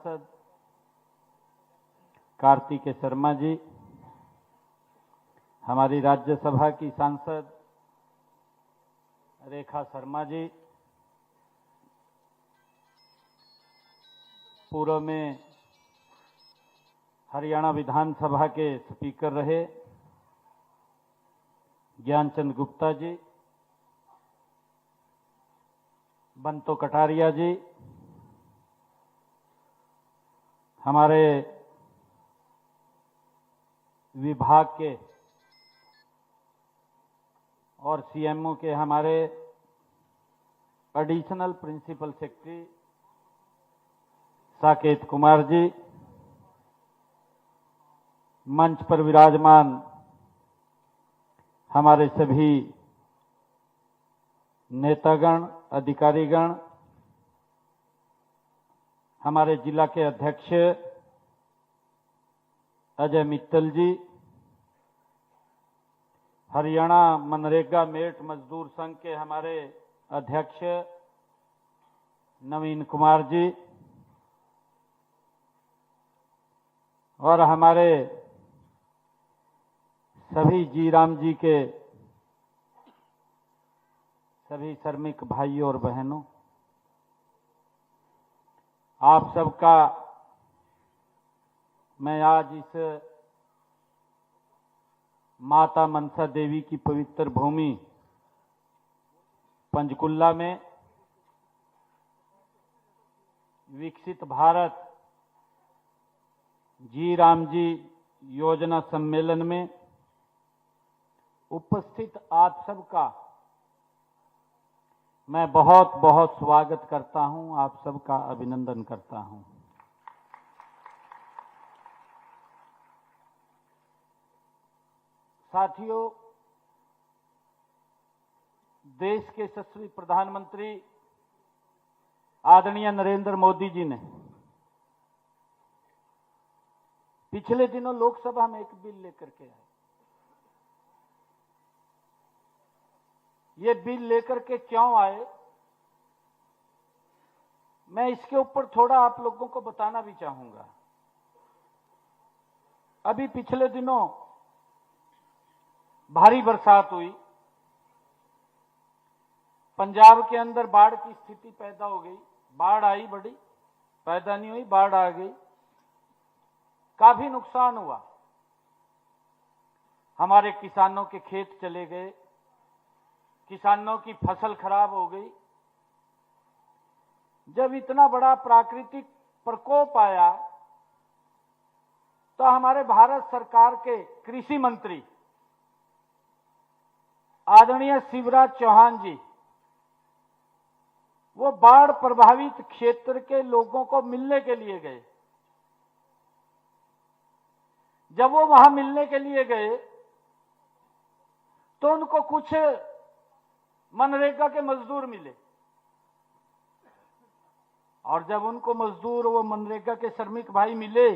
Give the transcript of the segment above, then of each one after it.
सांसद कार्तिकेय शर्मा जी, हमारी राज्यसभा की सांसद रेखा शर्मा जी, पूर्व में हरियाणा विधानसभा के स्पीकर रहे ज्ञानचंद गुप्ता जी, बंतो कटारिया जी, हमारे विभाग के और सीएमओ के हमारे additional principal secretary Saket Kumar ji, मंच पर विराजमान हमारे सभी नेतागण, अधिकारीगण, हमारे जिला के अध्यक्ष अजय मित्तल जी, हरियाणा मनरेगा मेट मजदूर संघ के हमारे अध्यक्ष नवीन कुमार जी और हमारे सभी जीराम जी के सभी श्रमिक भाइयों और बहनों, आप सबका मैं आज इस माता मनसा देवी की पवित्र भूमि पंचकुला में विकसित भारत जी राम जी योजना सम्मेलन में उपस्थित आप सबका मैं बहुत बहुत स्वागत करता हूं, आप सबका अभिनंदन करता हूं। साथियों, देश के यशस्वी प्रधानमंत्री आदरणीय नरेंद्र मोदी जी ने पिछले दिनों लोकसभा में एक बिल लेकर के आए। ये बिल लेकर के क्यों आए, मैं इसके ऊपर थोड़ा आप लोगों को बताना भी चाहूंगा। अभी पिछले दिनों भारी बरसात हुई, पंजाब के अंदर बाढ़ की स्थिति पैदा हो गई। बाढ़ आई, बड़ी पैदा नहीं हुई, बाढ़ आ गई, काफी नुकसान हुआ। हमारे किसानों के खेत चले गए, किसानों की फसल खराब हो गई। जब इतना बड़ा प्राकृतिक प्रकोप आया तो हमारे भारत सरकार के कृषि मंत्री आदरणीय शिवराज चौहान जी वो बाढ़ प्रभावित क्षेत्र के लोगों को मिलने के लिए गए। जब वो वहां मिलने के लिए गए तो उनको कुछ मनरेगा के मजदूर मिले और जब उनको मजदूर वो मनरेगा के श्रमिक भाई मिले,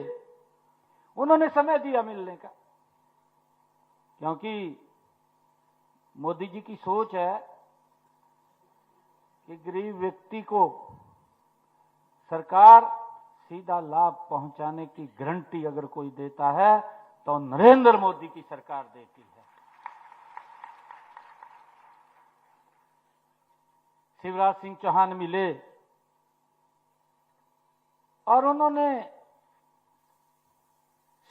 उन्होंने समय दिया मिलने का, क्योंकि मोदी जी की सोच है कि गरीब व्यक्ति को सरकार सीधा लाभ पहुंचाने की गारंटी अगर कोई देता है तो नरेंद्र मोदी की सरकार देती है। शिवराज सिंह चौहान मिले और उन्होंने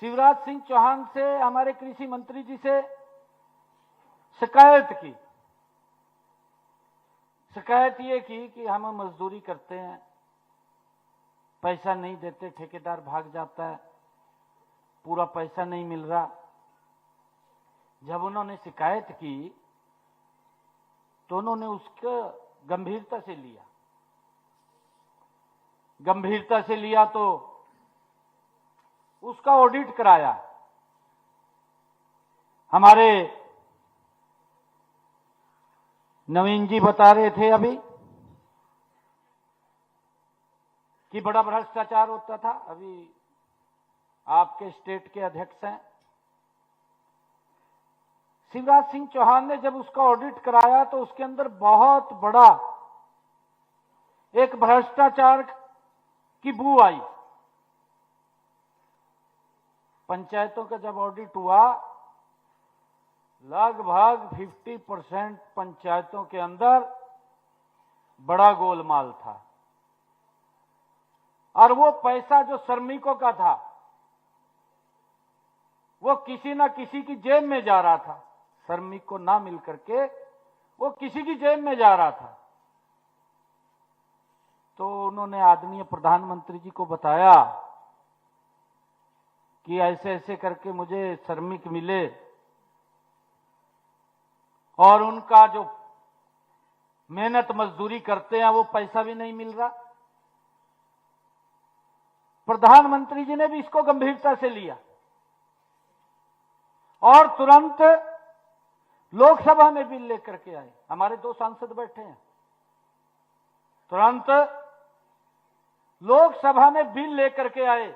शिवराज सिंह चौहान से, हमारे कृषि मंत्री जी से शिकायत की। शिकायत ये की कि हम मजदूरी करते हैं, पैसा नहीं देते, ठेकेदार भाग जाता है, पूरा पैसा नहीं मिल रहा। जब उन्होंने शिकायत की तो उन्होंने उसको गंभीरता से लिया। गंभीरता से लिया तो उसका ऑडिट कराया। हमारे नवीन जी बता रहे थे अभी कि बड़ा भ्रष्टाचार होता था। अभी आपके स्टेट के अध्यक्ष हैं, शिवराज सिंह चौहान ने जब उसका ऑडिट कराया तो उसके अंदर बहुत बड़ा एक भ्रष्टाचार की बू आई। पंचायतों का जब ऑडिट हुआ, लगभग 50% पंचायतों के अंदर बड़ा गोलमाल था। और वो पैसा जो श्रमिकों का था वो किसी ना किसी की जेब में जा रहा था। श्रमिक को ना मिल करके वो किसी की जेब में जा रहा था। तो उन्होंने आदरणीय प्रधानमंत्री जी को बताया कि ऐसे ऐसे करके मुझे श्रमिक मिले और उनका जो मेहनत मजदूरी करते हैं वो पैसा भी नहीं मिल रहा। प्रधानमंत्री जी ने भी इसको गंभीरता से लिया और तुरंत लोकसभा में बिल लेकर के आए। हमारे 2 सांसद बैठे हैं, तुरंत लोकसभा में बिल लेकर के आए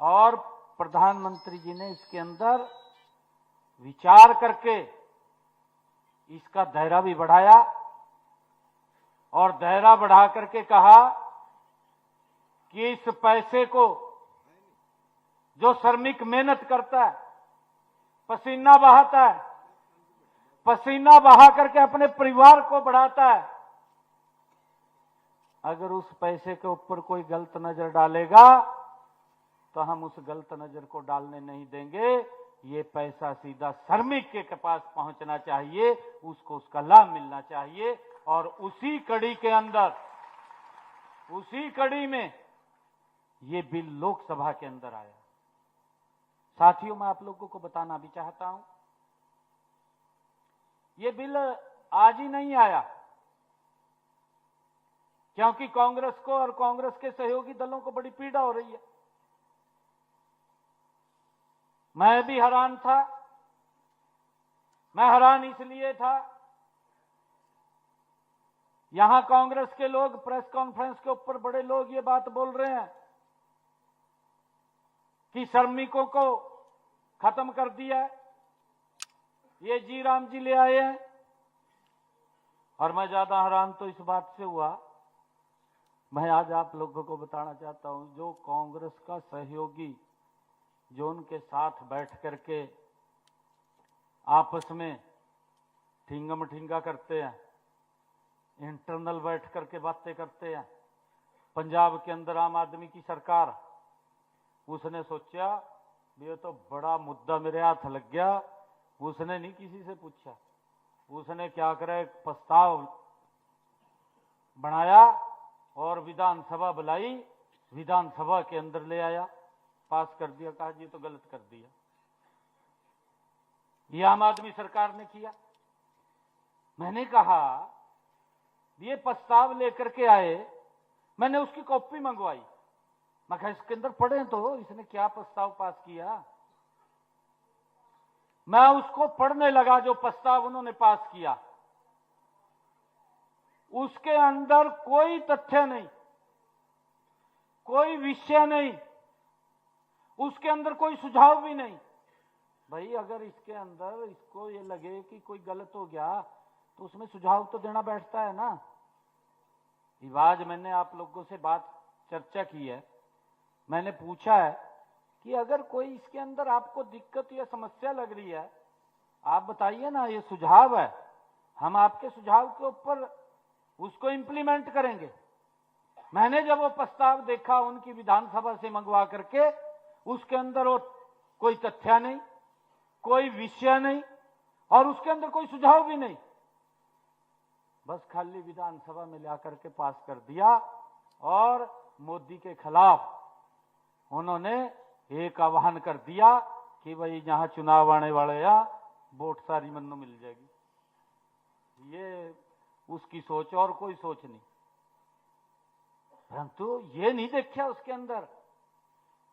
और प्रधानमंत्री जी ने इसके अंदर विचार करके इसका दायरा भी बढ़ाया और दायरा बढ़ा करके कहा कि इस पैसे को जो श्रमिक मेहनत करता है, पसीना बहाता है, पसीना बहा करके अपने परिवार को बढ़ाता है, अगर उस पैसे के ऊपर कोई गलत नजर डालेगा तो हम उस गलत नजर को डालने नहीं देंगे। ये पैसा सीधा श्रमिक के पास पहुंचना चाहिए, उसको उसका लाभ मिलना चाहिए। और उसी कड़ी के अंदर, उसी कड़ी में ये बिल लोकसभा के अंदर आया। साथियों, मैं आप लोगों को बताना भी चाहता हूं, ये बिल आज ही नहीं आया, क्योंकि कांग्रेस को और कांग्रेस के सहयोगी दलों को बड़ी पीड़ा हो रही है। मैं भी हैरान था। मैं हैरान इसलिए था, यहां कांग्रेस के लोग प्रेस कॉन्फ्रेंस के ऊपर बड़े लोग ये बात बोल रहे हैं कि श्रमिकों को खत्म कर दिया है, ये जी राम जी ले आए हैं। और मैं ज्यादा हैरान तो इस बात से हुआ, मैं आज आप लोगों को बताना चाहता हूं, जो कांग्रेस का सहयोगी जो उनके साथ बैठ करके आपस में ठिंगम ठिंगा करते हैं, इंटरनल बैठ करके बातें करते हैं। पंजाब के अंदर आम आदमी की सरकार, उसने सोचा ये तो बड़ा मुद्दा मेरे हाथ लग गया। उसने नहीं किसी से पूछा, उसने क्या करा, एक प्रस्ताव बनाया और विधानसभा बुलाई, विधानसभा के अंदर ले आया, पास कर दिया। कहा जी तो गलत कर दिया। ये आम आदमी सरकार ने किया। मैंने कहा ये प्रस्ताव लेकर के आए, मैंने उसकी कॉपी मंगवाई। मैं कहा इसके अंदर पढ़े तो इसने क्या प्रस्ताव पास किया। मैं उसको पढ़ने लगा, जो प्रस्ताव उन्होंने पास किया। उसके अंदर कोई तथ्य नहीं, कोई विषय नहीं, उसके अंदर कोई सुझाव भी नहीं। भाई अगर इसके अंदर इसको ये लगे कि कोई गलत हो गया तो उसमें सुझाव तो देना बैठता है ना। आज मैंने आप लोगों से बात चर्चा की है, मैंने पूछा है कि अगर कोई इसके अंदर आपको दिक्कत या समस्या लग रही है, आप बताइए ना, ये सुझाव है, हम आपके सुझाव के ऊपर उसको इंप्लीमेंट करेंगे। मैंने जब वो प्रस्ताव देखा उनकी विधानसभा से मंगवा करके, उसके अंदर वो कोई तथ्य नहीं, कोई विषय नहीं और उसके अंदर कोई सुझाव भी नहीं, बस खाली विधानसभा में ला करके पास कर दिया। और मोदी के खिलाफ उन्होंने एक आह्वान कर दिया कि भाई जहां चुनाव आने वाले हैं वोट सारी मन्नू मिल जाएगी। ये उसकी सोच और कोई सोच नहीं। परंतु ये नहीं देखा उसके अंदर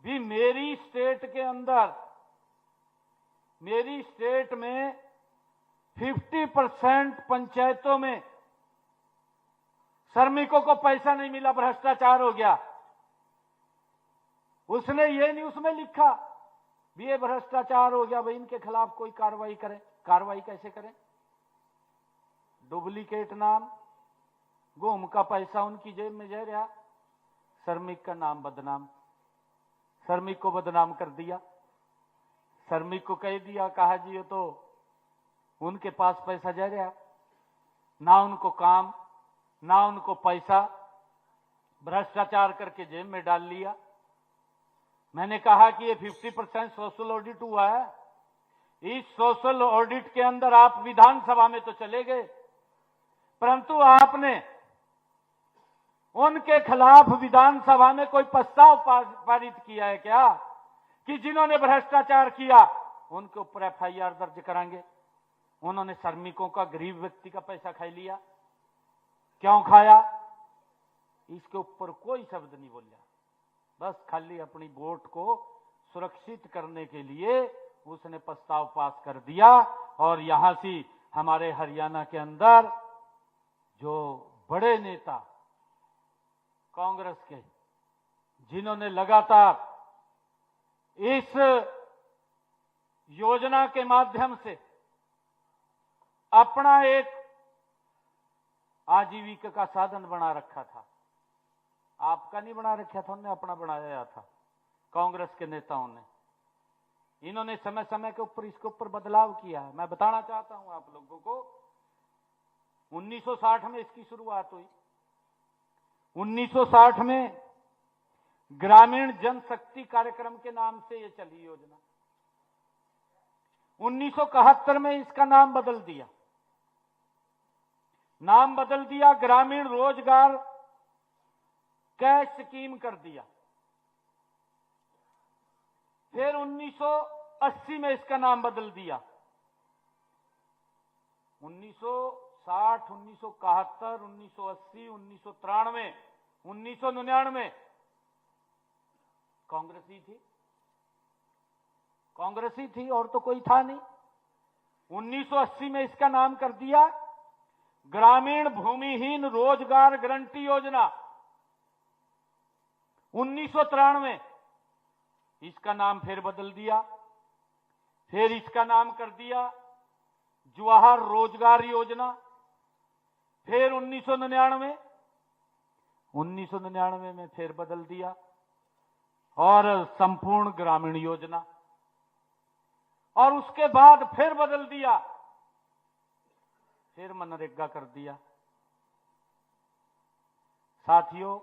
भी, मेरी स्टेट के अंदर, मेरी स्टेट में 50% पंचायतों में श्रमिकों को पैसा नहीं मिला, भ्रष्टाचार हो गया। उसने ये नहीं उसमें लिखा भी ये भ्रष्टाचार हो गया, भाई इनके खिलाफ कोई कार्रवाई करें। कार्रवाई कैसे करें? डुप्लीकेट नाम, घूम का पैसा उनकी जेब में जा रहा, श्रमिक का नाम बदनाम। श्रमिक को बदनाम कर दिया। श्रमिक को कह दिया, कहा जी ये तो उनके पास पैसा जा रहा, ना उनको काम ना उनको पैसा, भ्रष्टाचार करके जेब में डाल लिया। मैंने कहा कि ये 50% सोशल ऑडिट हुआ है। इस सोशल ऑडिट के अंदर आप विधानसभा में तो चले गए, परंतु आपने उनके खिलाफ विधानसभा में कोई प्रस्ताव पारित किया है क्या कि जिन्होंने भ्रष्टाचार किया उनके ऊपर एफआईआर दर्ज कराएंगे? उन्होंने श्रमिकों का, गरीब व्यक्ति का पैसा खा लिया। क्यों खाया? इसके ऊपर कोई शब्द नहीं बोला, बस खाली अपनी वोट को सुरक्षित करने के लिए उसने प्रस्ताव पास कर दिया। और यहां से हमारे हरियाणा के अंदर जो बड़े नेता कांग्रेस के, जिन्होंने लगातार इस योजना के माध्यम से अपना एक आजीविका का साधन बना रखा था, आपका नहीं बना रखा था, उन्होंने अपना बनाया था कांग्रेस के नेताओं ने। इन्होंने समय समय के ऊपर इसके ऊपर बदलाव किया है। मैं बताना चाहता हूं आप लोगों को, 1960 में इसकी शुरुआत हुई। 1960 में ग्रामीण जनशक्ति कार्यक्रम के नाम से यह चली योजना। 1971 में इसका नाम बदल दिया, ग्रामीण रोजगार कैश स्कीम कर दिया। फिर 1980 में इसका नाम बदल दिया। 1960, 1971, 1980, 1993, 1999 कांग्रेस ही थी और तो कोई था नहीं। 1980 में इसका नाम कर दिया ग्रामीण भूमिहीन रोजगार गारंटी योजना। 1993 इसका नाम फिर बदल दिया, फिर इसका नाम कर दिया जवाहर रोजगार योजना। फिर 1999 में फिर बदल दिया और संपूर्ण ग्रामीण योजना। और उसके बाद फिर बदल दिया, फिर मनरेगा कर दिया। साथियों,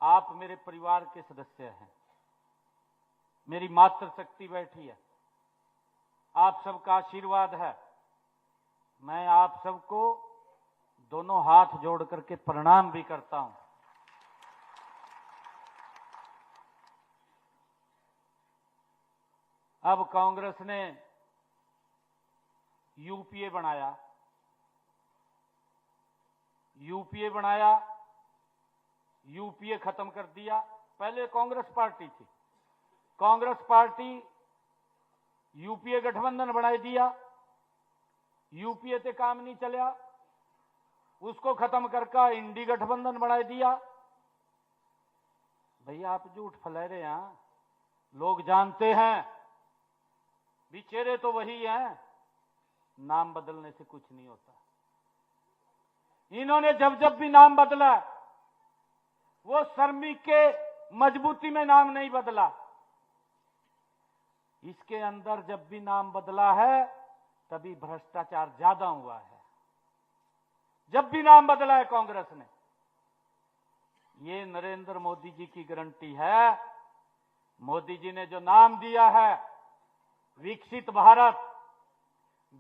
आप मेरे परिवार के सदस्य हैं, मेरी मातृशक्ति बैठी है, आप सबका आशीर्वाद है। मैं आप सबको दोनों हाथ जोड़ करके प्रणाम भी करता हूं। अब कांग्रेस ने यूपीए बनाया, यूपीए खत्म कर दिया। पहले कांग्रेस पार्टी थी, कांग्रेस पार्टी यूपीए गठबंधन बना दिया। यूपीए से काम नहीं चला, उसको खत्म करके इंडी गठबंधन बना दिया। भैया आप झूठ फैला रहे हैं, लोग जानते हैं, चेहरे तो वही हैं, नाम बदलने से कुछ नहीं होता। इन्होंने जब भी नाम बदला, वो श्रमिक के मजबूती में नाम नहीं बदला। इसके अंदर जब भी नाम बदला है तभी भ्रष्टाचार ज्यादा हुआ है। जब भी नाम बदला है कांग्रेस ने। ये नरेंद्र मोदी जी की गारंटी है। मोदी जी ने जो नाम दिया है विकसित भारत,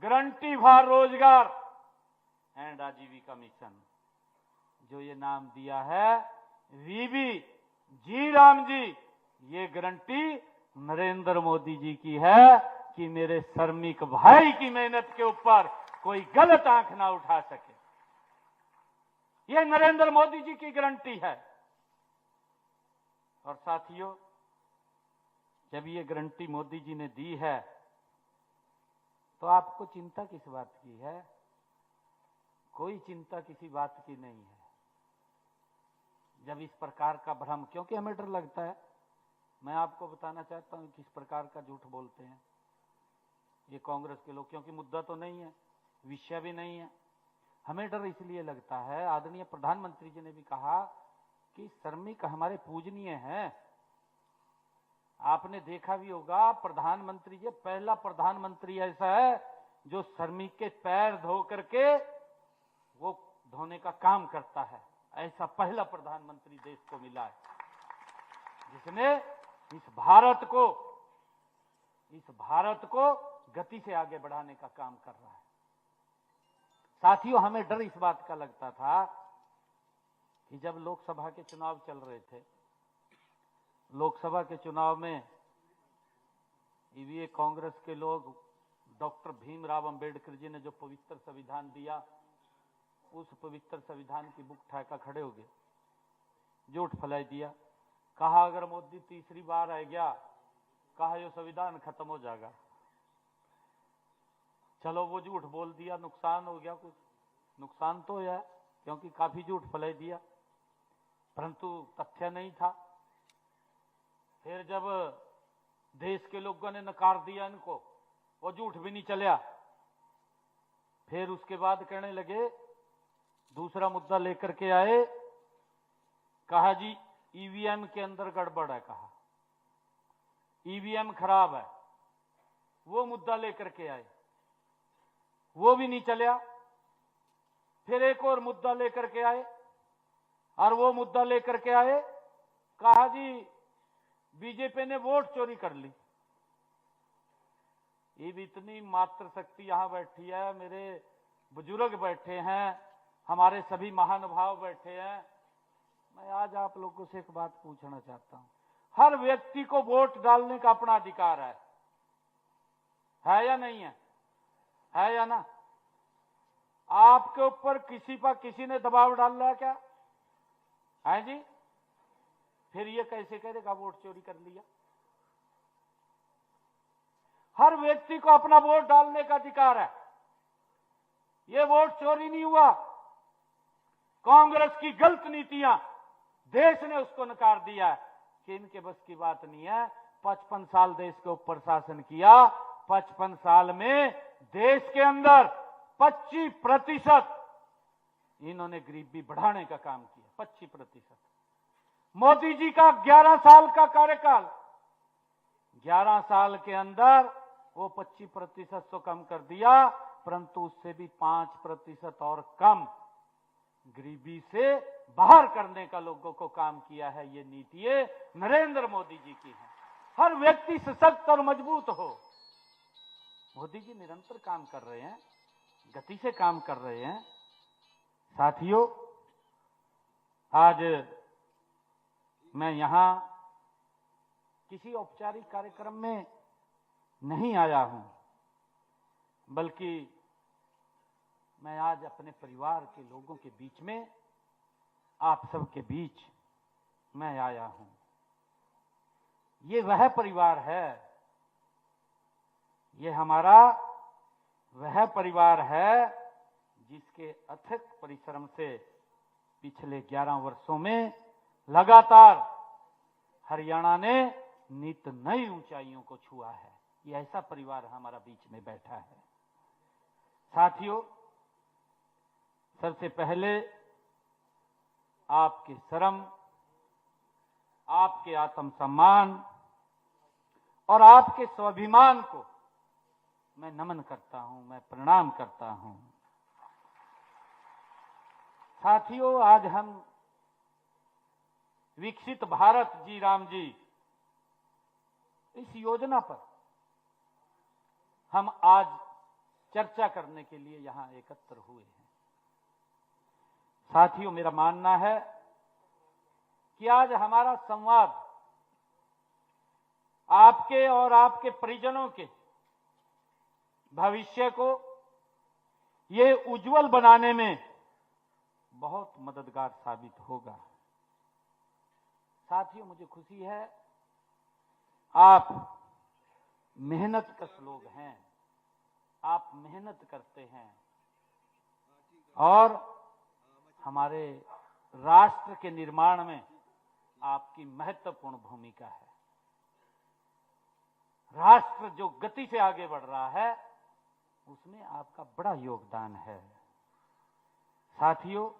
गारंटी फॉर रोजगार एंड आजीविका मिशन, जो ये नाम दिया है वीबी जी राम जी, ये गारंटी नरेंद्र मोदी जी की है कि मेरे श्रमिक भाई की मेहनत के ऊपर कोई गलत आंख ना उठा सके। ये नरेंद्र मोदी जी की गारंटी है। और साथियों, जब ये गारंटी मोदी जी ने दी है तो आपको चिंता किस बात की है? कोई चिंता किसी बात की नहीं है। जब इस प्रकार का भ्रम, क्योंकि हमें डर लगता है, मैं आपको बताना चाहता हूं किस प्रकार का झूठ बोलते हैं ये कांग्रेस के लोग, क्योंकि मुद्दा तो नहीं है, विषय भी नहीं है। हमें डर इसलिए लगता है, आदरणीय प्रधानमंत्री जी ने भी कहा कि श्रमिक हमारे पूजनीय हैं, आपने देखा भी होगा, प्रधानमंत्री, ये पहला प्रधानमंत्री ऐसा है जो श्रमिक के पैर धो करके वो धोने का काम करता है। ऐसा पहला प्रधानमंत्री देश को मिला है जिसने इस भारत को गति से आगे बढ़ाने का काम कर रहा है। साथियों, हमें डर इस बात का लगता था कि जब लोकसभा के चुनाव चल रहे थे, लोकसभा के चुनाव में ईवीए कांग्रेस के लोग डॉक्टर भीमराव अंबेडकर जी ने जो पवित्र संविधान दिया, उस पवित्र संविधान की बुक ठाका खड़े हो गए, झूठ फैलाई दिया। कहा अगर मोदी तीसरी बार आ गया, कहा ये संविधान खत्म हो जाएगा। चलो वो झूठ बोल दिया, नुकसान हो गया, कुछ नुकसान तो है क्योंकि काफी झूठ फैलाई दिया, परंतु तथ्य नहीं था। फिर जब देश के लोगों ने नकार दिया इनको, वो झूठ भी नहीं चला। फिर उसके बाद कहने लगे, दूसरा मुद्दा लेकर के आए, कहा जी ईवीएम के अंदर गड़बड़ है, कहा ईवीएम खराब है, वो मुद्दा लेकर के आए, वो भी नहीं चला। फिर एक और मुद्दा लेकर के आए, और वो मुद्दा लेकर के आए, कहा जी बीजेपी ने वोट चोरी कर ली। ये भी इतनी मात्र शक्ति यहां बैठी है, मेरे बुजुर्ग बैठे हैं, हमारे सभी महानुभाव बैठे हैं। मैं आज आप लोगों से एक बात पूछना चाहता हूं, हर व्यक्ति को वोट डालने का अपना अधिकार है या नहीं है? है या ना? आपके ऊपर किसी पर किसी ने दबाव डाल रहा है क्या? है जी? फिर ये कैसे करेगा वोट चोरी कर लिया? हर व्यक्ति को अपना वोट डालने का अधिकार है। ये वोट चोरी नहीं हुआ, कांग्रेस की गलत नीतियां देश ने उसको नकार दिया है कि इनके बस की बात नहीं है। 55 साल देश के ऊपर शासन किया, 55 साल में देश के अंदर 25% इन्होंने गरीबी बढ़ाने का काम किया। 25%। मोदी जी का 11 साल का कार्यकाल, 11 साल के अंदर वो 25% तो कम कर दिया, परंतु उससे भी 5% और कम गरीबी से बाहर करने का लोगों को काम किया है। ये नीति नरेंद्र मोदी जी की है। हर व्यक्ति सशक्त और मजबूत हो। मोदी जी निरंतर काम कर रहे हैं, गति से काम कर रहे हैं। साथियों, आज मैं यहां किसी औपचारिक कार्यक्रम में नहीं आया हूं, बल्कि मैं आज अपने परिवार के लोगों के बीच में, आप सबके बीच मैं आया हूं। ये वह परिवार है, ये हमारा वह परिवार है जिसके अथक परिश्रम से पिछले 11 वर्षों में लगातार हरियाणा ने नित नई ऊंचाइयों को छुआ है। ये ऐसा परिवार हमारा बीच में बैठा है। साथियों, सबसे पहले आपके श्रम, आपके आत्मसम्मान और आपके स्वाभिमान को मैं नमन करता हूं, मैं प्रणाम करता हूं। साथियों, आज हम विकसित भारत जी राम जी, इस योजना पर हम आज चर्चा करने के लिए यहां एकत्र हुए हैं। साथियों, मेरा मानना है कि आज हमारा संवाद आपके और आपके परिजनों के भविष्य को ये उज्जवल बनाने में बहुत मददगार साबित होगा। साथियों, मुझे खुशी है, आप मेहनतकश लोग हैं, आप मेहनत करते हैं और हमारे राष्ट्र के निर्माण में आपकी महत्वपूर्ण भूमिका है। राष्ट्र जो गति से आगे बढ़ रहा है, उसमें आपका बड़ा योगदान है। साथियों,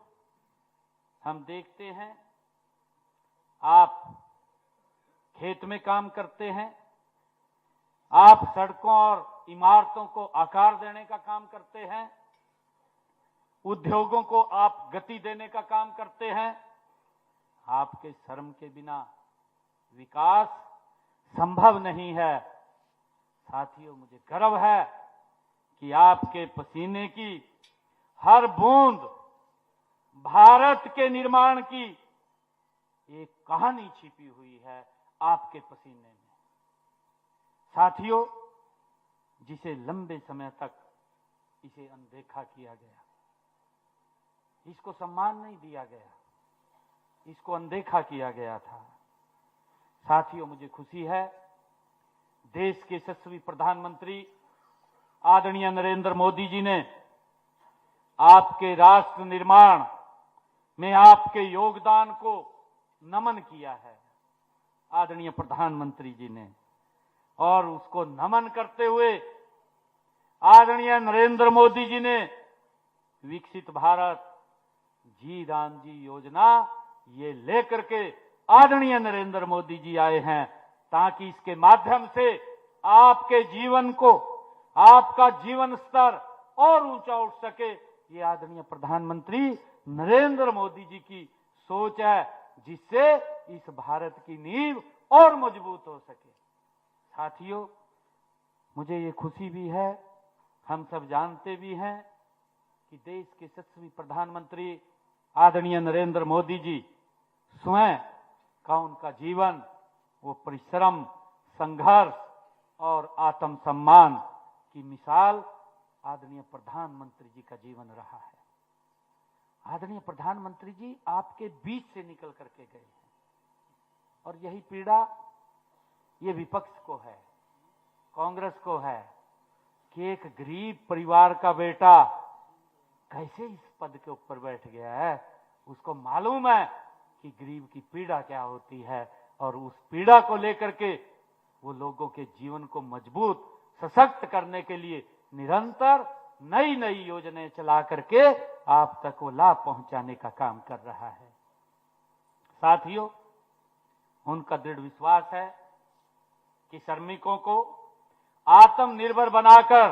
हम देखते हैं आप खेत में काम करते हैं, आप सड़कों और इमारतों को आकार देने का काम करते हैं, उद्योगों को आप गति देने का काम करते हैं। आपके श्रम के बिना विकास संभव नहीं है। साथियों, मुझे गर्व है कि आपके पसीने की हर बूंद भारत के निर्माण की एक कहानी छिपी हुई है आपके पसीने में। साथियों, जिसे लंबे समय तक इसे अनदेखा किया गया, इसको सम्मान नहीं दिया गया, इसको अनदेखा किया गया था। साथियों, मुझे खुशी है देश के यशस्वी प्रधानमंत्री आदरणीय नरेंद्र मोदी जी ने आपके राष्ट्र निर्माण में आपके योगदान को नमन किया है, आदरणीय प्रधानमंत्री जी ने। और उसको नमन करते हुए आदरणीय नरेंद्र मोदी जी ने विकसित भारत जी राम जी योजना ये लेकर के आदरणीय नरेंद्र मोदी जी आए हैं, ताकि इसके माध्यम से आपके जीवन को, आपका जीवन स्तर और ऊंचा उठ सके। ये आदरणीय प्रधानमंत्री नरेंद्र मोदी जी की सोच है, जिससे इस भारत की नींव और मजबूत हो सके। साथियों, मुझे ये खुशी भी है, हम सब जानते भी हैं कि देश के यशस्वी प्रधानमंत्री आदरणीय नरेंद्र मोदी जी स्वयं का उनका जीवन वो परिश्रम, संघर्ष और आत्मसम्मान की मिसाल आदरणीय प्रधानमंत्री जी का जीवन रहा है। आदरणीय प्रधानमंत्री जी आपके बीच से निकल करके गए हैं, और यही पीड़ा ये विपक्ष को है, कांग्रेस को है कि एक गरीब परिवार का बेटा कैसे इस पद के ऊपर बैठ गया है। उसको मालूम है कि गरीब की पीड़ा क्या होती है, और उस पीड़ा को लेकर के वो लोगों के जीवन को मजबूत, सशक्त करने के लिए निरंतर नई नई योजनाएं चला करके आप तक वो लाभ पहुंचाने का काम कर रहा है। साथियों, उनका दृढ़ विश्वास है कि श्रमिकों को आत्मनिर्भर बनाकर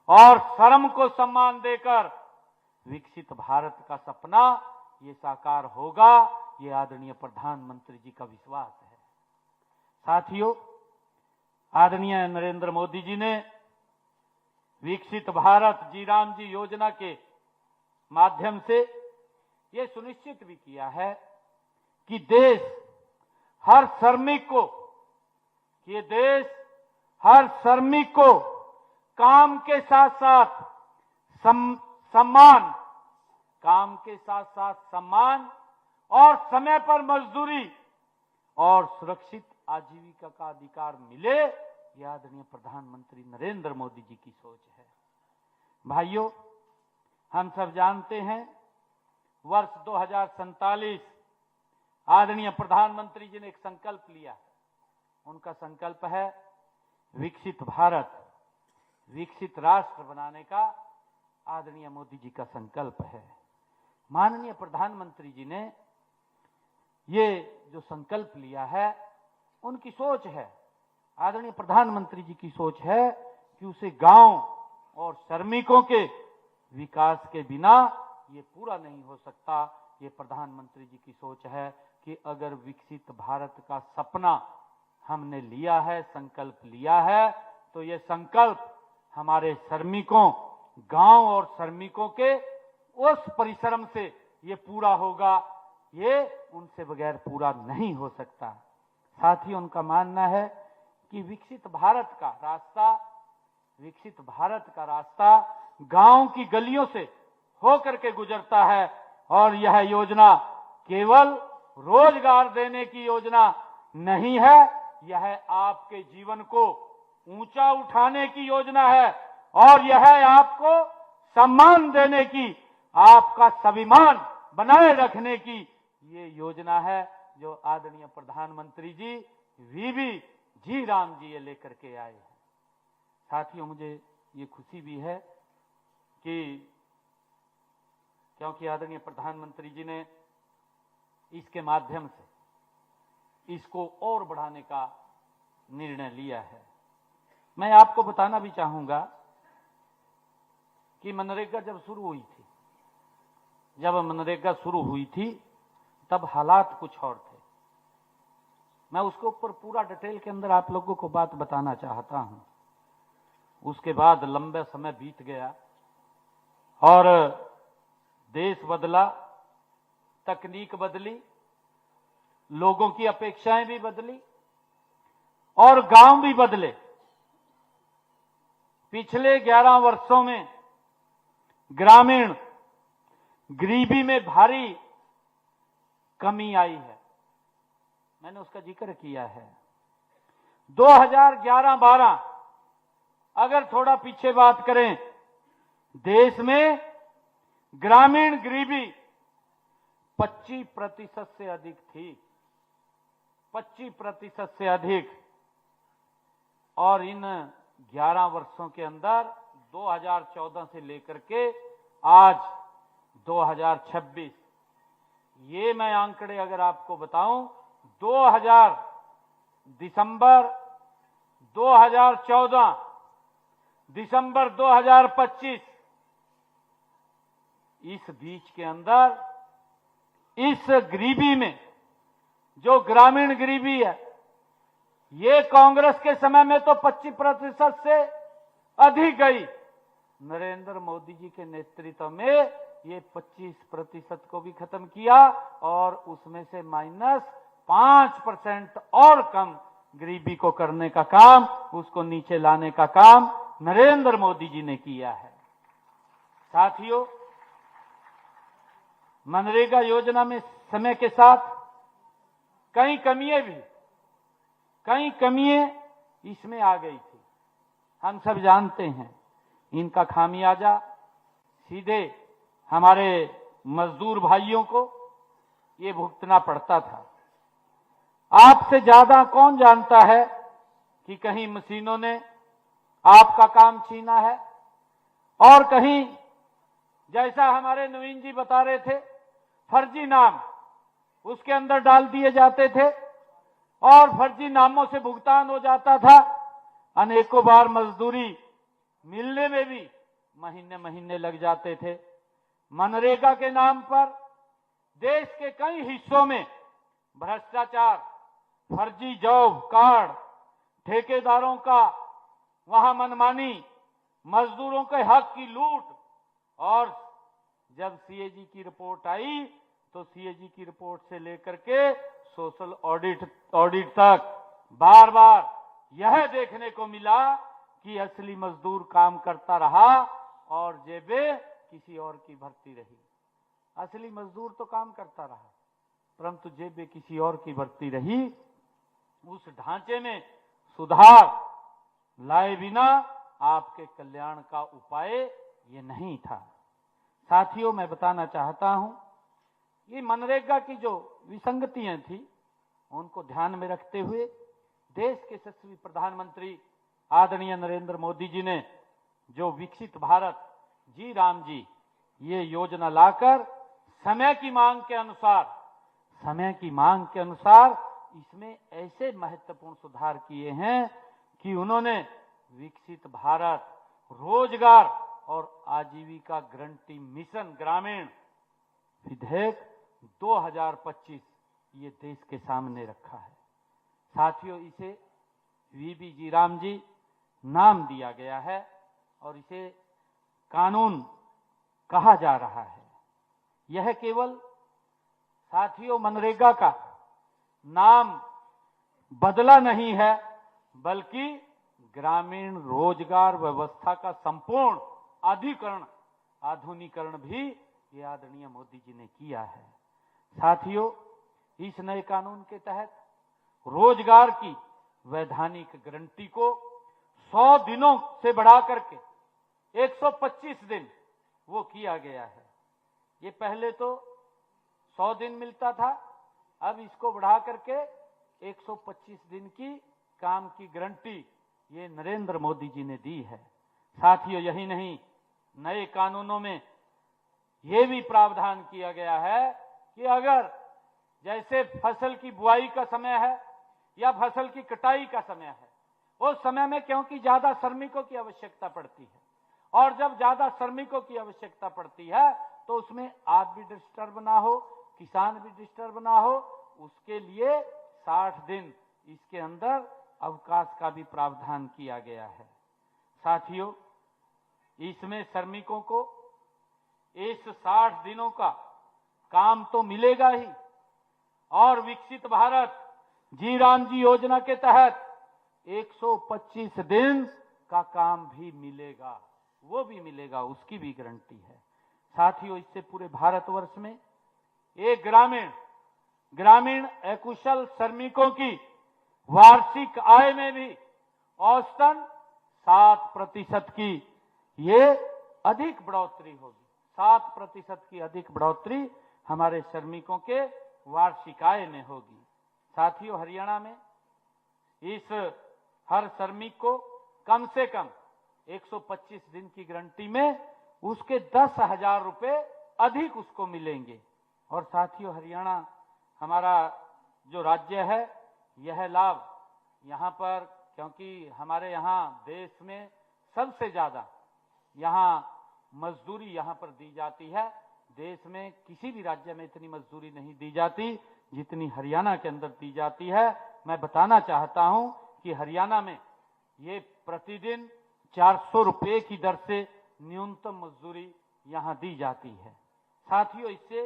और श्रम को सम्मान देकर विकसित भारत का सपना ये साकार होगा, ये आदरणीय प्रधानमंत्री जी का विश्वास है। साथियों, आदरणीय नरेंद्र मोदी जी ने विकसित भारत जी राम जी योजना के माध्यम से ये सुनिश्चित भी किया है कि देश हर श्रमिक को, ये देश हर श्रमिक को काम के साथ साथ सम्मान, काम के साथ साथ सम्मान और समय पर मजदूरी और सुरक्षित आजीविका का अधिकार मिले, यह आदरणीय प्रधानमंत्री नरेंद्र मोदी जी की सोच है। भाइयों, हम सब जानते हैं वर्ष 2047 आदरणीय प्रधानमंत्री जी ने एक संकल्प लिया। उनका संकल्प है विकसित भारत, विकसित राष्ट्र बनाने का आदरणीय मोदी जी का संकल्प है। माननीय प्रधानमंत्री जी ने ये जो संकल्प लिया है, उनकी सोच है, आदरणीय प्रधानमंत्री जी की सोच है कि उसे गांव और श्रमिकों के विकास के बिना ये पूरा नहीं हो सकता। ये प्रधानमंत्री जी की सोच है कि अगर विकसित भारत का सपना हमने लिया है, संकल्प लिया है, तो ये संकल्प हमारे श्रमिकों, गांव और श्रमिकों के उस परिश्रम से ये पूरा होगा, ये उनसे बगैर पूरा नहीं हो सकता। साथ ही उनका मानना है कि विकसित भारत का रास्ता गांव की गलियों से होकर के गुजरता है, और यह योजना केवल रोजगार देने की योजना नहीं है, यह आपके जीवन को ऊंचा उठाने की योजना है, और यह आपको सम्मान देने की, आपका स्वाभिमान बनाए रखने की ये योजना है, जो आदरणीय प्रधानमंत्री जी वीबी जी राम जी ये लेकर के आए हैं। साथियों, मुझे ये खुशी भी है कि क्योंकि आदरणीय प्रधानमंत्री जी ने इसके माध्यम से इसको और बढ़ाने का निर्णय लिया है। मैं आपको बताना भी चाहूंगा कि मनरेगा जब मनरेगा शुरू हुई थी तब हालात कुछ और थे। मैं उसके ऊपर पूरा डिटेल के अंदर आप लोगों को बात बताना चाहता हूं। उसके बाद लंबा समय बीत गया और देश बदला, तकनीक बदली, लोगों की अपेक्षाएं भी बदली और गांव भी बदले। पिछले 11 वर्षों में ग्रामीण गरीबी में भारी कमी आई है। मैंने उसका जिक्र किया है। 2011-12 अगर थोड़ा पीछे बात करें, देश में ग्रामीण गरीबी 25% से अधिक थी, 25% से अधिक। और इन 11 वर्षों के अंदर 2014 से लेकर के आज 2026, ये मैं आंकड़े अगर आपको बताऊं, दिसंबर 2014, दिसंबर 2025, इस बीच के अंदर इस गरीबी में, जो ग्रामीण गरीबी है, ये कांग्रेस के समय में तो 25% से अधिक गई। नरेंद्र मोदी जी के नेतृत्व में ये 25% को भी खत्म किया और उसमें से -5% और कम गरीबी को करने का काम, उसको नीचे लाने का काम नरेंद्र मोदी जी ने किया है। साथियों, मनरेगा योजना में समय के साथ कई कमियां इसमें आ गई थी। हम सब जानते हैं, इनका खामियाजा सीधे हमारे मजदूर भाइयों को ये भुगतना पड़ता था। आपसे ज्यादा कौन जानता है कि कहीं मशीनों ने आपका काम छीना है और कहीं, जैसा हमारे नवीन जी बता रहे थे, फर्जी नाम उसके अंदर डाल दिए जाते थे और फर्जी नामों से भुगतान हो जाता था। अनेकों बार मजदूरी मिलने में भी महीने महीने लग जाते थे। मनरेगा के नाम पर देश के कई हिस्सों में भ्रष्टाचार, फर्जी जॉब कार्ड, ठेकेदारों का वहां मनमानी, मजदूरों के हक की लूट। और जब सीएजी की रिपोर्ट आई तो सीएजी की रिपोर्ट से लेकर के सोशल ऑडिट तक बार बार यह देखने को मिला कि असली मजदूर काम करता रहा और जेबें किसी और की भरती रही। असली मजदूर तो काम करता रहा, परंतु जेबें किसी और की भरती रही। उस ढांचे में सुधार लाए बिना आपके कल्याण का उपाय ये नहीं था। साथियों, मैं बताना चाहता हूं, ये मनरेगा की जो विसंगतियां थी उनको ध्यान में रखते हुए देश के यशस्वी प्रधानमंत्री आदरणीय नरेंद्र मोदी जी ने जो विकसित भारत जी राम जी ये योजना लाकर समय की मांग के अनुसार इसमें ऐसे महत्वपूर्ण सुधार किए हैं कि उन्होंने विकसित भारत, रोजगार और आजीविका गारंटी मिशन ग्रामीण विधेयक 2025 ये देश के सामने रखा है। साथियों, इसे वीबी जी राम जी नाम दिया गया है और इसे कानून कहा जा रहा है। यह केवल साथियों मनरेगा का नाम बदला नहीं है, बल्कि ग्रामीण रोजगार व्यवस्था का संपूर्ण आधुनिकीकरण भी ये आदरणीय मोदी जी ने किया है। साथियों, इस नए कानून के तहत रोजगार की वैधानिक गारंटी को 100 दिनों से बढ़ा करके 125 दिन वो किया गया है। ये पहले तो 100 दिन मिलता था, अब इसको बढ़ा करके 125 दिन की काम की गारंटी ये नरेंद्र मोदी जी ने दी है। साथियों, यही नहीं, नए कानूनों में ये भी प्रावधान किया गया है कि अगर जैसे फसल की बुआई का समय है या फसल की कटाई का समय है, उस समय में क्योंकि ज्यादा श्रमिकों की आवश्यकता पड़ती है, और जब ज्यादा श्रमिकों की आवश्यकता पड़ती है तो उसमें आप भी डिस्टर्ब ना हो, किसान भी डिस्टर्ब ना हो, उसके लिए 60 दिन इसके अंदर अवकाश का भी प्रावधान किया गया है। साथियों, इसमें श्रमिकों को इस 60 दिनों का काम तो मिलेगा ही, और विकसित भारत जी राम जी योजना के तहत 125 दिन का काम भी मिलेगा, वो भी मिलेगा, उसकी भी गारंटी है। साथियों, इससे पूरे भारतवर्ष में एक ग्रामीण अकुशल श्रमिकों की वार्षिक आय में भी औसतन 7% की ये अधिक बढ़ोतरी होगी। 7% की अधिक बढ़ोतरी हमारे श्रमिकों के वार्षिक आय में होगी। साथियों, हरियाणा में इस हर श्रमिक को कम से कम 125 दिन की गारंटी में उसके 10,000 रुपए अधिक उसको मिलेंगे। और साथियों, हरियाणा हमारा जो राज्य है, यह लाभ यहाँ पर, क्योंकि हमारे यहाँ देश में सबसे ज्यादा यहाँ मजदूरी यहाँ पर दी जाती है। देश में किसी भी राज्य में इतनी मजदूरी नहीं दी जाती जितनी हरियाणा के अंदर दी जाती है। मैं बताना चाहता हूं कि हरियाणा में ये प्रतिदिन 400 रुपए की दर से न्यूनतम मजदूरी यहाँ दी जाती है। साथियों, इससे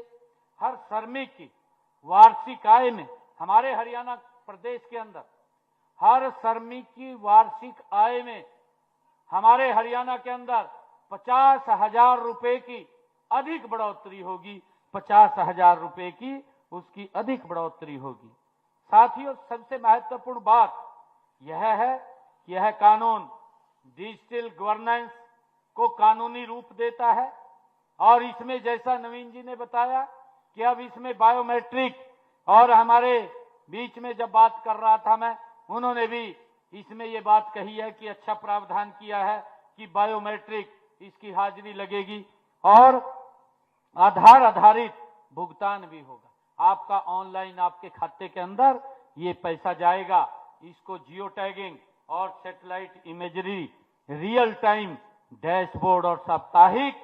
हर श्रमिक की वार्षिक आय में, हमारे हरियाणा प्रदेश के अंदर हर श्रमिक की वार्षिक आय में हमारे हरियाणा के अंदर 50,000 रुपए की अधिक बढ़ोतरी होगी। 50,000 रुपए की उसकी अधिक बढ़ोतरी होगी। साथियों, सबसे महत्वपूर्ण बात यह है कि यह कानून डिजिटल गवर्नेंस को कानूनी रूप देता है, और इसमें जैसा नवीन जी ने बताया कि अब इसमें बायोमेट्रिक, और हमारे बीच में जब बात कर रहा था मैं, उन्होंने भी इसमें ये बात कही है कि अच्छा प्रावधान किया है कि बायोमेट्रिक इसकी हाजिरी लगेगी, और आधार आधारित भुगतान भी होगा। आपका ऑनलाइन आपके खाते के अंदर ये पैसा जाएगा। इसको जियो टैगिंग और satellite imagery, real time dashboard और साप्ताहिक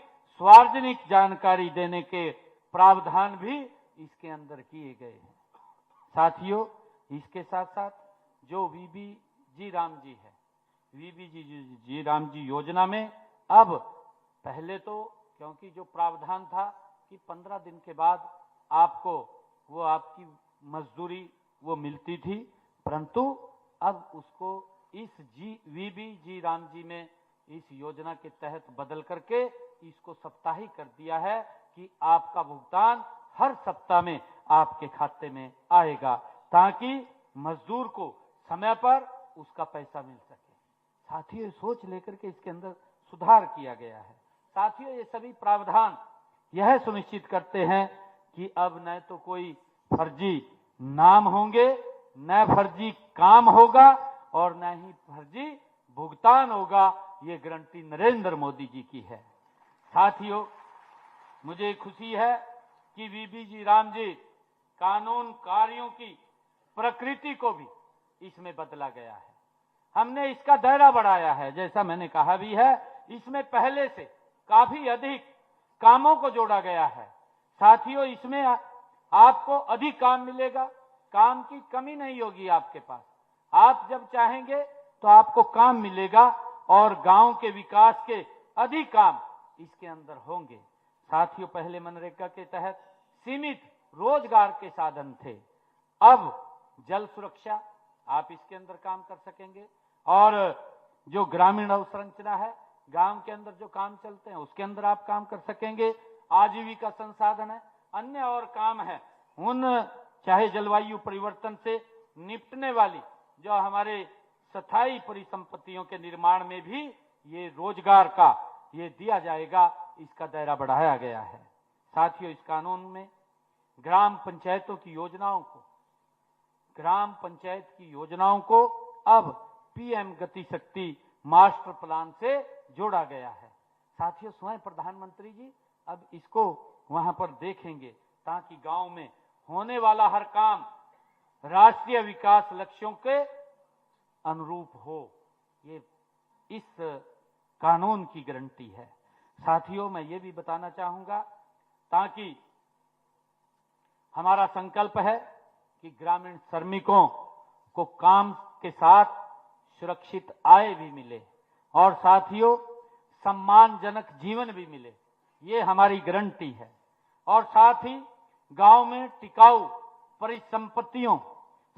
सार्वजनिक जानकारी देने के प्रावधान भी इसके अंदर किए गए हैं। साथियों, इसके साथ साथ जो वीबी जी राम जी है, वीबी जी राम जी योजना में अब पहले तो क्योंकि जो प्रावधान था कि 15 दिन के बाद आपको वो आपकी मजदूरी वो मिलती थी, परंतु अब उसको इस वीबी जी राम जी में इस योजना के तहत बदल करके इसको साप्ताहिक कर दिया है कि आपका भुगतान हर सप्ताह में आपके खाते में आएगा, ताकि मजदूर को समय पर उसका पैसा मिल सके। साथियों, सोच लेकर के इसके अंदर सुधार किया गया है। साथियों, ये सभी प्रावधान यह सुनिश्चित करते हैं कि अब न तो कोई फर्जी नाम होंगे, न फर्जी काम होगा, और न ही फर्जी भुगतान होगा। ये गारंटी नरेंद्र मोदी जी की है। साथियों, मुझे खुशी है कि वीबी जी राम जी कानून कार्यों की प्रकृति को भी इसमें बदला गया है। हमने इसका दायरा बढ़ाया है, जैसा मैंने कहा भी है, इसमें पहले से काफी अधिक कामों को जोड़ा गया है। साथियों, इसमें आपको अधिक काम मिलेगा, काम की कमी नहीं होगी आपके पास। आप जब चाहेंगे तो आपको काम मिलेगा, और गांव के विकास के अधिक काम इसके अंदर होंगे। साथियों, पहले मनरेगा के तहत सीमित रोजगार के साधन थे, अब जल सुरक्षा आप इसके अंदर काम कर सकेंगे, और जो ग्रामीण अवसंरचना है, गांव के अंदर जो काम चलते हैं उसके अंदर आप काम कर सकेंगे। आजीविका संसाधन है, अन्य और काम है, उन चाहे जलवायु परिवर्तन से निपटने वाली जो हमारे स्थायी परिसंपत्तियों के निर्माण में भी ये रोजगार का ये दिया जाएगा, इसका दायरा बढ़ाया गया है। साथियों, इस कानून में ग्राम पंचायतों की योजनाओं को अब पीएम गति शक्ति मास्टर प्लान से जोड़ा गया है। साथियों, स्वयं प्रधानमंत्री जी अब इसको वहां पर देखेंगे, ताकि गांव में होने वाला हर काम राष्ट्रीय विकास लक्ष्यों के अनुरूप हो, ये इस कानून की गारंटी है। साथियों, मैं ये भी बताना चाहूंगा, ताकि हमारा संकल्प है कि ग्रामीण श्रमिकों को काम के साथ सुरक्षित आय भी मिले और साथियों सम्मानजनक जीवन भी मिले, ये हमारी गारंटी है। और साथ ही गांव में टिकाऊ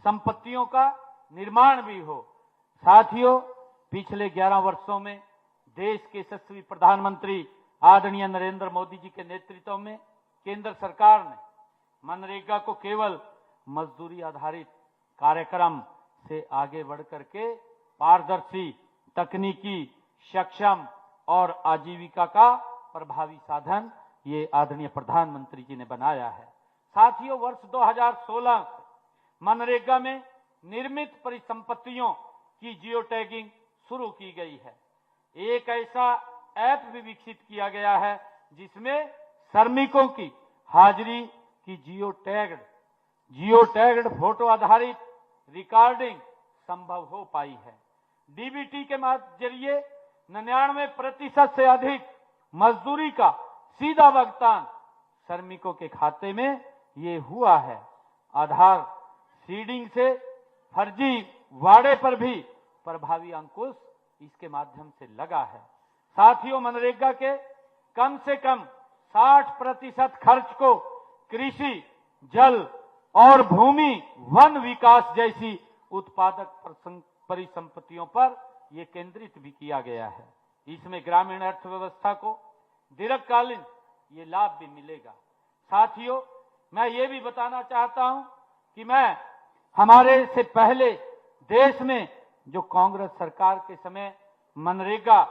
संपत्तियों का निर्माण भी हो। साथियों, पिछले 11 वर्षों में देश के यशस्वी प्रधानमंत्री आदरणीय नरेंद्र मोदी जी के नेतृत्व में केंद्र सरकार ने मनरेगा को केवल मजदूरी आधारित कार्यक्रम से आगे बढ़कर के पारदर्शी, तकनीकी, सक्षम और आजीविका का प्रभावी साधन ये आदरणीय प्रधानमंत्री जी ने बनाया है। साथियों, वर्ष 2016 से मनरेगा में निर्मित परिसंपत्तियों की जियो टैगिंग शुरू की गई है। एक ऐसा ऐप भी विकसित किया गया है जिसमें श्रमिकों की हाजिरी की जियो टैग्ड फोटो आधारित रिकॉर्डिंग संभव हो पाई है। डीबीटी के जरिए 99% से अधिक मजदूरी का सीधा भुगतान श्रमिकों के खाते में ये हुआ है। आधार सीडिंग से फर्जी वाड़े पर भी प्रभावी अंकुश इसके माध्यम से लगा है। साथियों, मनरेगा के कम से कम 60% खर्च को कृषि, जल और भूमि वन विकास जैसी उत्पादक परिसंपत्तियों पर यह केंद्रित भी किया गया है। इसमें ग्रामीण अर्थव्यवस्था को दीर्घकालीन ये लाभ भी मिलेगा। साथियों, मैं ये भी बताना चाहता हूं कि मैं हमारे से पहले देश में जो कांग्रेस सरकार के समय मनरेगा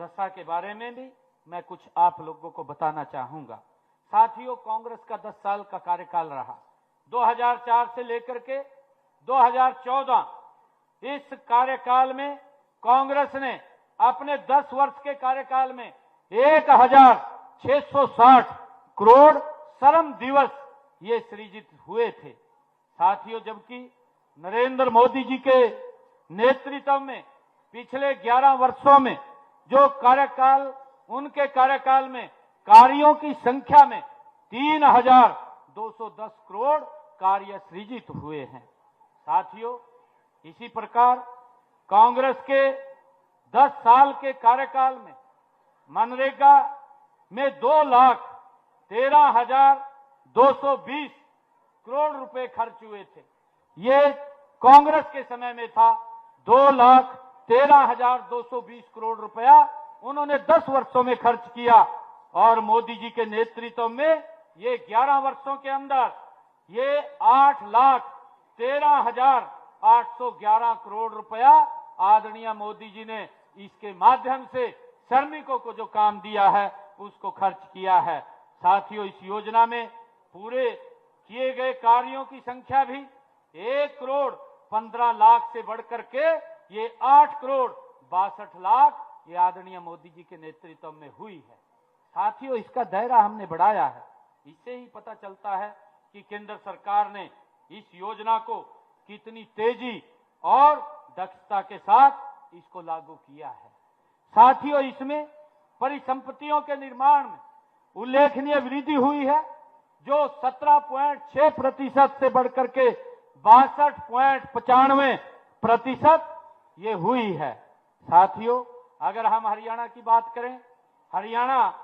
दशा के बारे में भी मैं कुछ आप लोगों को बताना चाहूंगा। साथियों, कांग्रेस का 10 साल का कार्यकाल रहा। 2004 से लेकर के 2014 इस कार्यकाल में कांग्रेस ने अपने 10 वर्ष के कार्यकाल में 1660 करोड़ श्रम दिवस ये सृजित हुए थे। साथियों, जबकि नरेंद्र मोदी जी के नेतृत्व में पिछले 11 वर्षों में जो कार्यकाल, उनके कार्यकाल में कार्यों की संख्या में 3210 करोड़ कार्य सृजित हुए हैं। साथियों, इसी प्रकार कांग्रेस के 10 साल के कार्यकाल में मनरेगा में 2,13,220 करोड़ रुपए खर्च हुए थे। ये कांग्रेस के समय में था। 2,13,220 करोड़ रुपया उन्होंने 10 वर्षों में खर्च किया और मोदी जी के नेतृत्व में ये 11 वर्षों के अंदर ये 8,13,811 करोड़ रुपया आदरणीय मोदी जी ने इसके माध्यम से श्रमिकों को जो काम दिया है उसको खर्च किया है। साथियों, इस योजना में पूरे किए गए कार्यों की संख्या भी 1,15,00,000 से बढ़कर के ये 8,62,00,000 ये आदरणीय मोदी जी के नेतृत्व में हुई है। साथियों, इसका दायरा हमने बढ़ाया है। इससे ही पता चलता है कि केंद्र सरकार ने इस योजना को कितनी तेजी और दक्षता के साथ इसको लागू किया है। साथियों, इसमें परिसंपत्तियों के निर्माण में उल्लेखनीय वृद्धि हुई है, जो 17.6% से बढ़कर के 62.95% ये हुई है। साथियों, अगर हम हरियाणा की बात करें, हरियाणा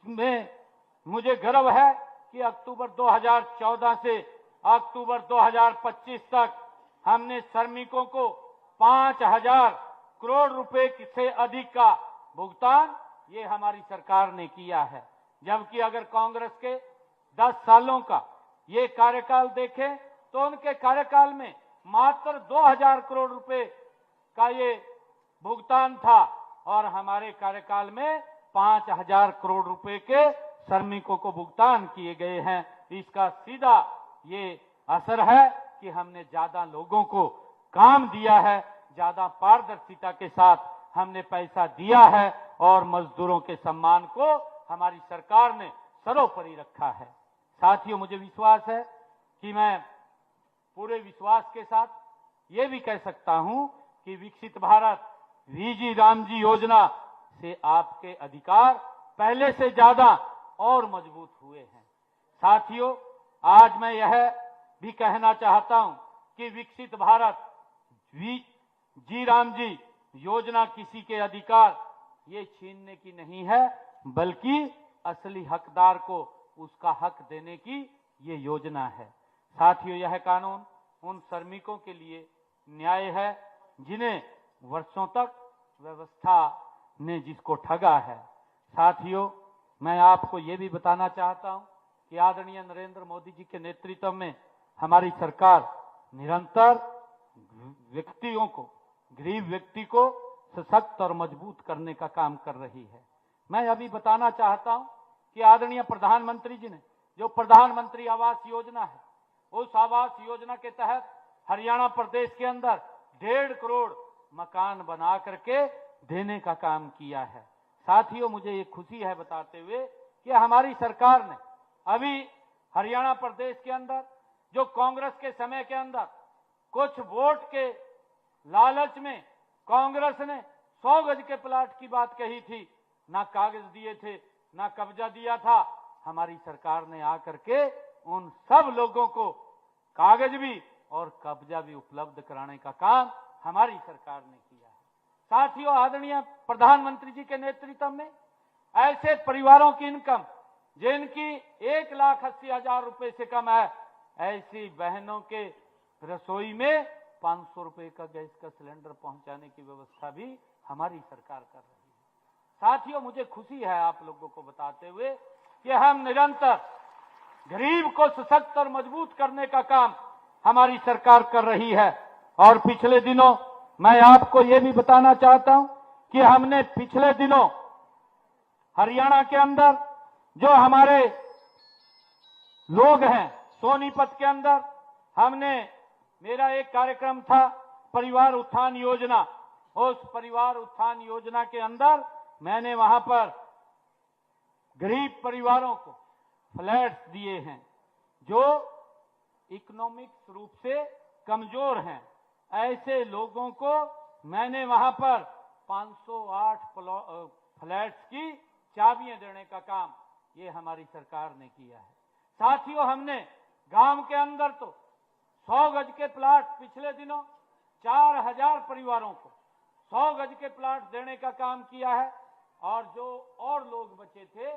में मुझे गर्व है कि अक्टूबर 2014 से अक्टूबर 2025 तक हमने श्रमिकों को 5,000 करोड़ रुपए से अधिक का भुगतान ये हमारी सरकार ने किया है। जबकि अगर कांग्रेस के 10 सालों का ये कार्यकाल देखें तो उनके कार्यकाल में मात्र 2,000 करोड़ रुपए का ये भुगतान था और हमारे कार्यकाल में 5,000 करोड़ रुपए के श्रमिकों को भुगतान किए गए हैं। इसका सीधा ये असर है कि हमने ज्यादा लोगों को काम दिया है, ज्यादा पारदर्शिता के साथ हमने पैसा दिया है और मजदूरों के सम्मान को हमारी सरकार ने सर्वोपरि रखा है। साथियों, मुझे विश्वास है कि मैं पूरे विश्वास के साथ ये भी कह सकता हूं कि विकसित भारत वीजी रामजी योजना से आपके अधिकार पहले से ज्यादा और मजबूत हुए हैं। साथियों, आज मैं यह भी कहना चाहता हूं कि विकसित भारत जी राम जी योजना किसी के अधिकार ये छीनने की नहीं है, बल्कि असली हकदार को उसका हक देने की ये योजना है। साथियों, यह कानून उन श्रमिकों के लिए न्याय है जिन्हें वर्षों तक व्यवस्था ने जिसको ठगा है। साथियों, मैं आपको ये भी बताना चाहता हूं कि आदरणीय नरेंद्र मोदी जी के नेतृत्व में हमारी सरकार निरंतर व्यक्तियों को, गरीब व्यक्ति को सशक्त और मजबूत करने का काम कर रही है। मैं अभी बताना चाहता हूं कि आदरणीय प्रधानमंत्री जी ने जो प्रधानमंत्री आवास योजना है, उस आवास योजना के तहत हरियाणा प्रदेश के अंदर 1.5 करोड़ मकान बना करके देने का काम किया है। साथियों, मुझे ये खुशी है बताते हुए कि हमारी सरकार ने अभी हरियाणा प्रदेश के अंदर जो कांग्रेस के समय के अंदर कुछ वोट के लालच में कांग्रेस ने 100 गज के प्लाट की बात कही थी, ना कागज दिए थे, ना कब्जा दिया था, हमारी सरकार ने आकर के उन सब लोगों को कागज भी और कब्जा भी उपलब्ध कराने का काम हमारी सरकार ने किया है। साथियों, आदरणीय प्रधानमंत्री जी के नेतृत्व में ऐसे परिवारों की इनकम जिनकी 1,80,000 रुपए से कम है, ऐसी बहनों के रसोई में 500 रुपए का गैस का सिलेंडर पहुंचाने की व्यवस्था भी हमारी सरकार कर रही है। साथियों, मुझे खुशी है आप लोगों को बताते हुए कि हम निरंतर गरीब को सशक्त और मजबूत करने का काम हमारी सरकार कर रही है। और पिछले दिनों मैं आपको यह भी बताना चाहता हूं कि हमने पिछले दिनों हरियाणा के अंदर जो हमारे लोग हैं, सोनीपत के अंदर हमने, मेरा एक कार्यक्रम था परिवार उत्थान योजना, उस परिवार उत्थान योजना के अंदर मैंने वहां पर गरीब परिवारों को फ्लैट्स दिए हैं जो इकोनॉमिक रूप से कमजोर हैं। ऐसे लोगों को मैंने वहां पर 508 फ्लैट्स की चाबियां देने का काम ये हमारी सरकार ने किया है। साथियों, हमने गांव के अंदर तो 100 गज के प्लाट पिछले दिनों 4000 परिवारों को 100 गज के प्लाट देने का काम किया है, और जो और लोग बचे थे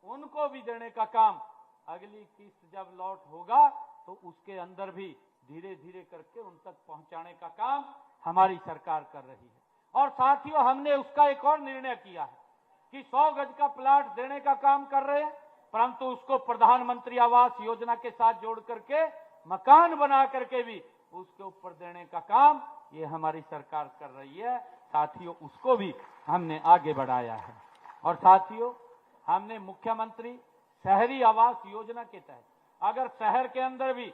उनको भी देने का काम अगली किस्त जब लॉट होगा तो उसके अंदर भी धीरे धीरे करके उन तक पहुंचाने का काम हमारी सरकार कर रही है। और साथियों, हमने उसका एक और निर्णय किया है कि 100 गज का प्लाट देने का काम कर रहे हैं, परंतु उसको प्रधानमंत्री आवास योजना के साथ जोड़ करके मकान बना करके भी उसके ऊपर देने का काम ये हमारी सरकार कर रही है। साथियों, उसको भी हमने आगे बढ़ाया है। और साथियों, हमने मुख्यमंत्री शहरी आवास योजना के तहत अगर शहर के अंदर भी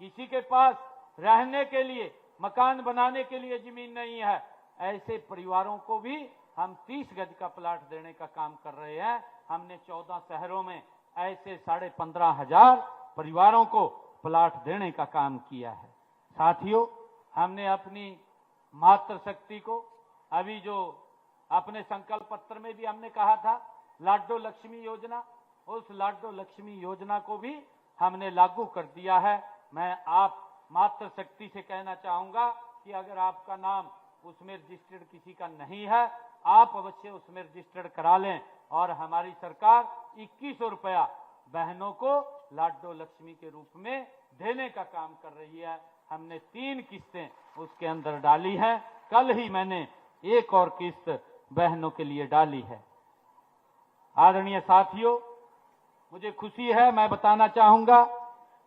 किसी के पास रहने के लिए, मकान बनाने के लिए जमीन नहीं है, ऐसे परिवारों को भी हम 30 गज का प्लाट देने का काम कर रहे हैं। हमने 14 शहरों में ऐसे 15,500 परिवारों को प्लाट देने का काम किया है। साथियों, हमने अपनी मातृशक्ति को अभी जो अपने संकल्प पत्र में भी हमने कहा था लाडो लक्ष्मी योजना, उस लाडो लक्ष्मी योजना को भी हमने लागू कर दिया है। मैं आप मातृशक्ति से कहना चाहूंगा कि अगर आपका नाम उसमें रजिस्टर्ड किसी का नहीं है, आप अवश्य उसमें रजिस्टर्ड करा लें। और हमारी सरकार 2100 रुपया बहनों को लाडो लक्ष्मी के रूप में देने का काम कर रही है। हमने 3 किस्तें उसके अंदर डाली हैं। कल ही मैंने एक और किस्त बहनों के लिए डाली है। आदरणीय साथियों, मुझे खुशी है, मैं बताना चाहूंगा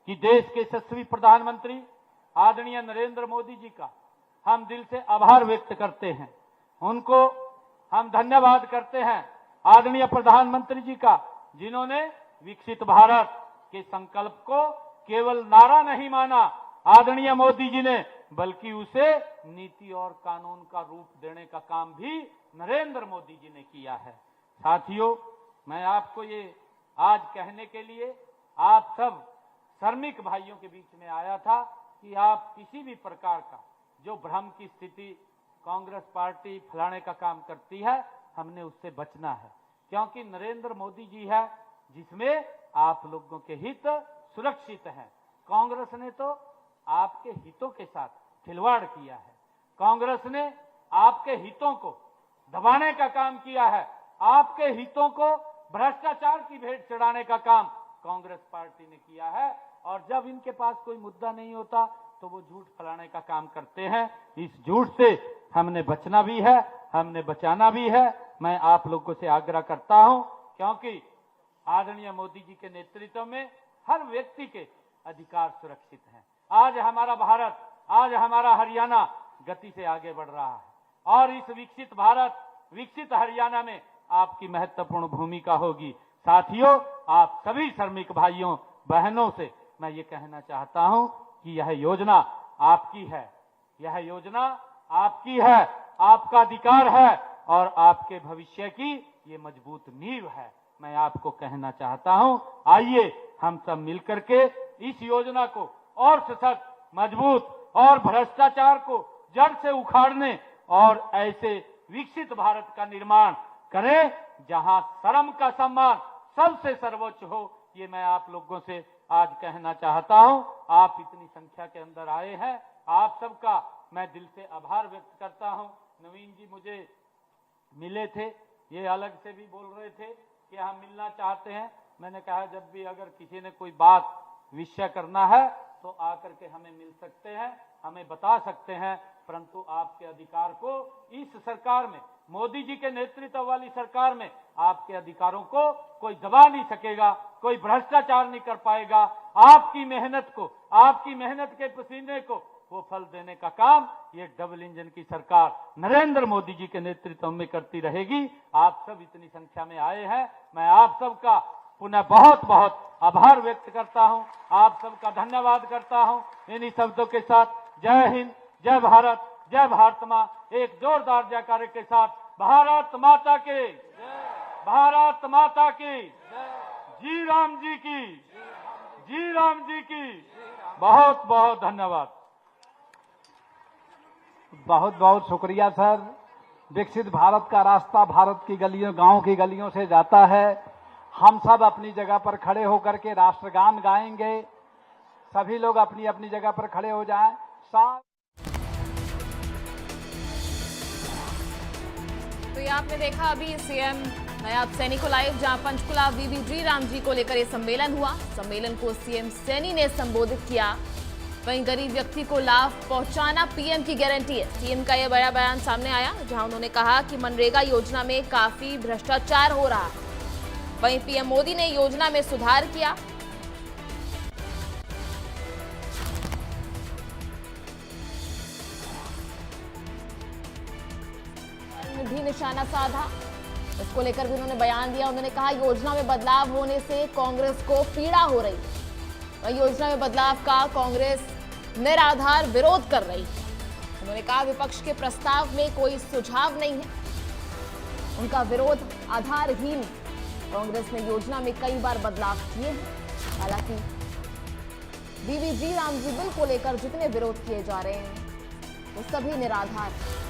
कि देश के यशस्वी प्रधानमंत्री आदरणीय नरेंद्र मोदी जी का हम दिल से आभार व्यक्त करते हैं। उनको हम धन्यवाद करते हैं, आदरणीय प्रधानमंत्री जी का, जिन्होंने विकसित भारत के संकल्प को केवल नारा नहीं माना आदरणीय मोदी जी ने, बल्कि उसे नीति और कानून का रूप देने का काम भी नरेंद्र मोदी जी ने किया है। साथियों, मैं आपको ये आज कहने के लिए आप सब श्रमिक भाइयों के बीच में आया था कि आप किसी भी प्रकार का जो भ्रम की स्थिति कांग्रेस पार्टी फलाने का काम करती है, हमने उससे बचना है, क्योंकि नरेंद्र मोदी जी है जिसमें आप लोगों के हित सुरक्षित हैं। कांग्रेस ने तो आपके हितों के साथ खिलवाड़ किया है, कांग्रेस ने आपके हितों को दबाने का काम किया है, आपके हितों को भ्रष्टाचार की भेंट चढ़ाने का काम कांग्रेस पार्टी ने किया है। और जब इनके पास कोई मुद्दा नहीं होता तो वो झूठ फैलाने का काम करते हैं। इस झूठ से हमने बचना भी है, हमने बचाना भी है। मैं आप लोगों से आग्रह करता हूं, क्योंकि आदरणीय मोदी जी के नेतृत्व में हर व्यक्ति के अधिकार सुरक्षित हैं। आज हमारा भारत, आज हमारा हरियाणा गति से आगे बढ़ रहा है और इस विकसित भारत, विकसित हरियाणा में आपकी महत्वपूर्ण भूमिका होगी। साथियों, आप सभी श्रमिक भाइयों बहनों से मैं ये कहना चाहता हूं कि यह योजना आपकी है, यह योजना आपकी है, आपका अधिकार है और आपके भविष्य की ये मजबूत नींव है। मैं आपको कहना चाहता हूं, आइए हम सब मिलकर के इस योजना को और सशक्त, मजबूत और भ्रष्टाचार को जड़ से उखाड़ने और ऐसे विकसित भारत का निर्माण करें जहां श्रम का सम्मान सबसे सर्वोच्च हो। ये मैं आप लोगों से आज कहना चाहता हूं। आप इतनी संख्या के अंदर आए हैं, आप सबका मैं दिल से आभार व्यक्त करता हूं। नवीन जी मुझे मिले थे, ये अलग से भी बोल रहे थे कि हम मिलना चाहते हैं। मैंने कहा जब भी अगर किसी ने कोई बात विषय करना है तो आकर के हमें मिल सकते हैं, हमें बता सकते हैं, परंतु आपके अधिकार को इस सरकार में, मोदी जी के नेतृत्व वाली सरकार में आपके अधिकारों को कोई दबा नहीं सकेगा, कोई भ्रष्टाचार नहीं कर पाएगा। आपकी मेहनत को, आपकी मेहनत के पसीने को वो फल देने का काम ये डबल इंजन की सरकार नरेंद्र मोदी जी के नेतृत्व में करती रहेगी। आप सब इतनी संख्या में आए हैं, मैं आप सबका पुनः बहुत बहुत आभार व्यक्त करता हूं, आप सबका धन्यवाद करता हूं। इन्हीं शब्दों के साथ जय हिंद, जय भारत, जय भारत मां। एक जोरदार जयकारे के साथ भारत माता के, भारत माता की, जी राम जी की, जी राम जी की। बहुत बहुत धन्यवाद। बहुत बहुत शुक्रिया सर। विकसित भारत का रास्ता भारत की गलियों, गांव की गलियों से जाता है। हम सब अपनी जगह पर खड़े होकर के राष्ट्रगान गाएंगे। सभी लोग अपनी अपनी जगह पर खड़े हो जाएं। तो ये आपने देखा अभी सीएम नायब सैनी को लाइव, जहां पंचकुला वीबी राम जी को लेकर ये सम्मेलन हुआ। सम्मेलन को सीएम सैनी ने संबोधित किया। वहीं गरीब व्यक्ति को लाभ पहुंचाना पीएम की गारंटी है। सीएम का यह बड़ा बयान सामने आया, जहां उन्होंने कहा कि मनरेगा योजना में काफी भ्रष्टाचार हो रहा है। वहीं पीएम मोदी ने योजना में सुधार किया। भी निशाना साधा, इसको लेकर भी उन्होंने बयान दिया। उन्होंने कहा योजना में बदलाव होने से कांग्रेस को पीड़ा हो रही है। योजना में बदलाव का कांग्रेस निराधार विरोध कर रही है। उन्होंने कहा विपक्ष के प्रस्ताव में कोई सुझाव नहीं है, उनका विरोध आधारहीन। कांग्रेस ने योजना में कई बार बदलाव किए हैं। हालांकि वीबी राम जी बिल को लेकर जितने विरोध किए जा रहे हैं वो सभी निराधार हैं।